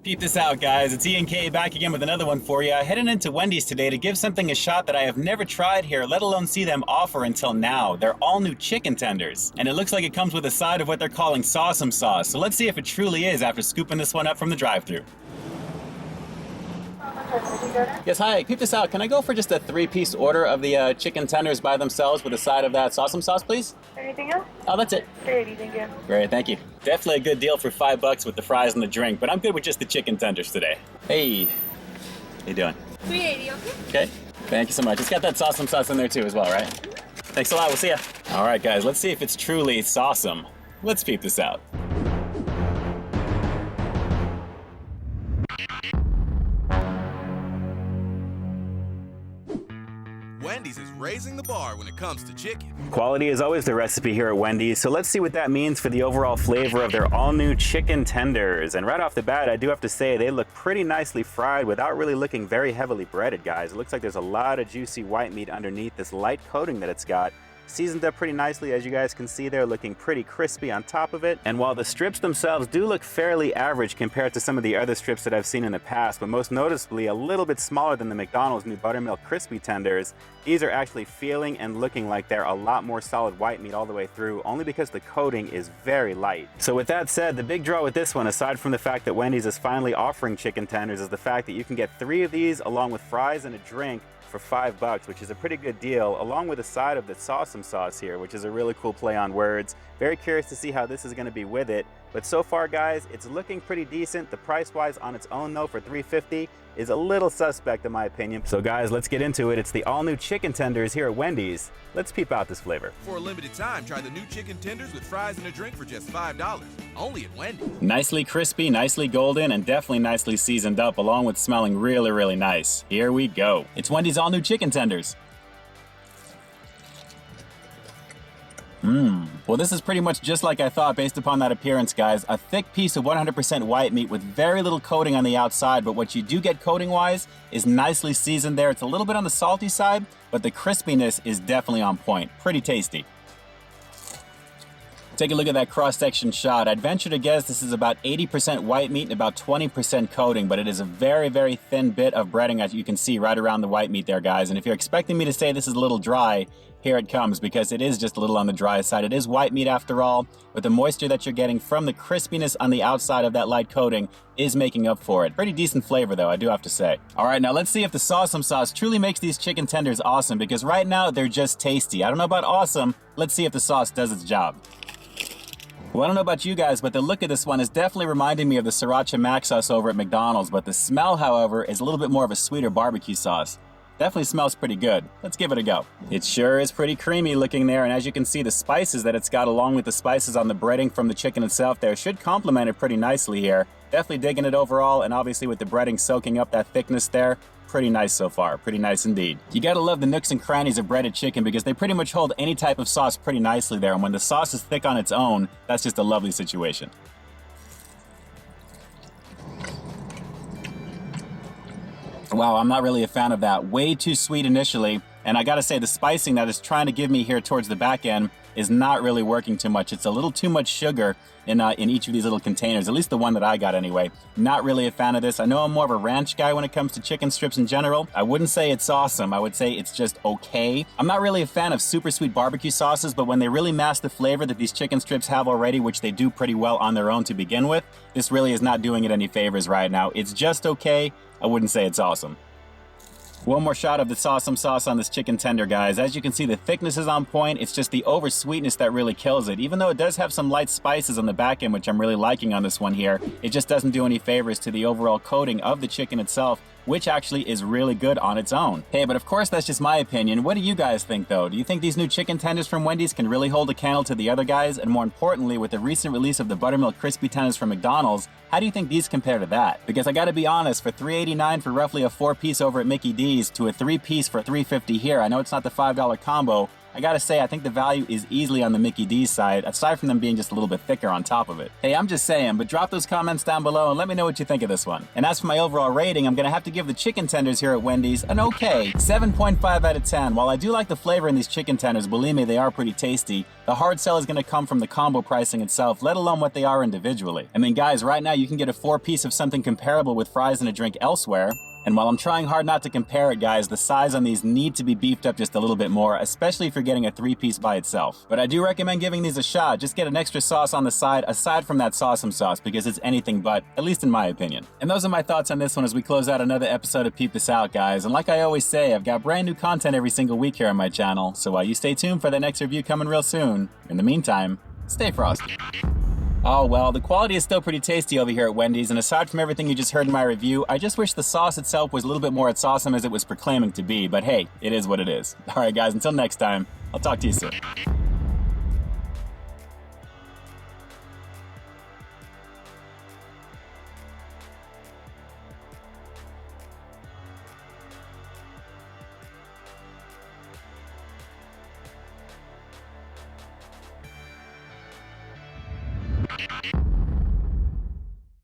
Peep this out, guys. It's E&K back again with another one for you. Heading into Wendy's today to give something a shot that I have never tried here, let alone see them offer until now. They're all new chicken tenders. And it looks like it comes with a side of what they're calling Sawsome sauce. So let's see if it truly is after scooping this one up from the drive-thru. Yes, hi. Peep this out. Can I go for just a 3-piece order of the chicken tenders by themselves with a side of that Sawsome sauce, please? Anything else? Oh, that's it. Great, thank you. Great, thank you. Definitely a good deal for $5 with the fries and the drink, but I'm good with just the chicken tenders today. Hey, how you doing? $3.80, okay? Okay, thank you so much. It's got that Sawsome sauce in there too as well, right? Thanks a lot, we'll see ya. All right, guys, let's see if it's truly Sawsome. Let's peep this out. Wendy's is raising the bar when it comes to chicken. Quality is always the recipe here at Wendy's, so let's see what that means for the overall flavor of their all-new chicken tenders. And right off the bat, I do have to say they look pretty nicely fried without really looking very heavily breaded, guys. It looks like there's a lot of juicy white meat underneath this light coating that it's got. Seasoned up pretty nicely, as you guys can see there, looking pretty crispy on top of it. And while the strips themselves do look fairly average compared to some of the other strips that I've seen in the past, but most noticeably a little bit smaller than the McDonald's new buttermilk crispy tenders, these are actually feeling and looking like they're a lot more solid white meat all the way through, only because the coating is very light. So with that said, the big draw with this one, aside from the fact that Wendy's is finally offering chicken tenders, is the fact that you can get 3 of these along with fries and a drink for $5, which is a pretty good deal, along with a side of the Sawsome sauce here, which is a really cool play on words. Very curious to see how this is going to be with it. But so far, guys, it's looking pretty decent. The price-wise on its own, though, for $3.50 is a little suspect in my opinion. So guys, let's get into it. It's the all-new chicken tenders here at Wendy's. Let's peep out this flavor. For a limited time, try the new chicken tenders with fries and a drink for just $5. Only at Wendy's. Nicely crispy, nicely golden, and definitely nicely seasoned up, along with smelling really, really nice. Here we go. It's Wendy's all-new chicken tenders. Well, this is pretty much just like I thought based upon that appearance, guys. A thick piece of 100% white meat with very little coating on the outside, but what you do get coating-wise is nicely seasoned there. It's a little bit on the salty side, but the crispiness is definitely on point. Pretty tasty. Take a look at that cross-section shot. I'd venture to guess this is about 80% white meat and about 20% coating, but it is a very, very thin bit of breading, as you can see right around the white meat there, guys. And if you're expecting me to say this is a little dry, here it comes, because it is just a little on the dry side. It is white meat after all, but the moisture that you're getting from the crispiness on the outside of that light coating is making up for it. Pretty decent flavor, though, I do have to say. All right, now let's see if the Sawsome sauce truly makes these chicken tenders awesome, because right now they're just tasty. I don't know about awesome. Let's see if the sauce does its job. Well, I don't know about you guys, but the look of this one is definitely reminding me of the Sriracha Mac sauce over at McDonald's, but the smell, however, is a little bit more of a sweeter barbecue sauce. Definitely smells pretty good. Let's give it a go. It sure is pretty creamy looking there, and as you can see, the spices that it's got along with the spices on the breading from the chicken itself there should complement it pretty nicely here. Definitely digging it overall, and obviously with the breading soaking up that thickness there, pretty nice so far. Pretty nice indeed. You gotta love the nooks and crannies of breaded chicken because they pretty much hold any type of sauce pretty nicely there, and when the sauce is thick on its own, that's just a lovely situation. Wow, I'm not really a fan of that. Way too sweet initially, and I gotta say the spicing that it's trying to give me here towards the back end is not really working too much. It's a little too much sugar in each of these little containers, at least the one that I got anyway. Not really a fan of this. I know I'm more of a ranch guy when it comes to chicken strips in general. I wouldn't say it's awesome. I would say it's just okay. I'm not really a fan of super sweet barbecue sauces, but when they really mask the flavor that these chicken strips have already, which they do pretty well on their own to begin with, this really is not doing it any favors right now. It's just okay. I wouldn't say it's awesome. One more shot of the Sawsome sauce on this chicken tender, guys. As you can see, the thickness is on point. It's just the over sweetness that really kills it. Even though it does have some light spices on the back end, which I'm really liking on this one here, it just doesn't do any favors to the overall coating of the chicken itself, which actually is really good on its own. Hey, but of course that's just my opinion. What do you guys think though? Do you think these new chicken tenders from Wendy's can really hold a candle to the other guys? And more importantly, with the recent release of the buttermilk crispy tenders from McDonald's, how do you think these compare to that? Because I gotta be honest, for $3.89 for roughly a 4-piece over at Mickey D's to a 3-piece for $3.50 here, I know it's not the $5 combo, I gotta say, I think the value is easily on the Mickey D's side, aside from them being just a little bit thicker on top of it. Hey, I'm just saying, but drop those comments down below and let me know what you think of this one. And as for my overall rating, I'm gonna have to give the chicken tenders here at Wendy's an okay 7.5 out of 10. While I do like the flavor in these chicken tenders, believe me, they are pretty tasty, the hard sell is gonna come from the combo pricing itself, let alone what they are individually. I mean, guys, right now you can get a 4-piece of something comparable with fries and a drink elsewhere. And while I'm trying hard not to compare it, guys, the size on these need to be beefed up just a little bit more, especially if you're getting a 3-piece by itself. But I do recommend giving these a shot. Just get an extra sauce on the side, aside from that Sawsome sauce, because it's anything but, at least in my opinion. And those are my thoughts on this one as we close out another episode of Peep This Out, guys. And like I always say, I've got brand new content every single week here on my channel, so you stay tuned for the next review coming real soon. In the meantime, stay frosty. Oh well, the quality is still pretty tasty over here at Wendy's, and aside from everything you just heard in my review, I just wish the sauce itself was a little bit more as awesome as it was proclaiming to be, but hey, it is what it is. Alright guys, until next time, I'll talk to you soon.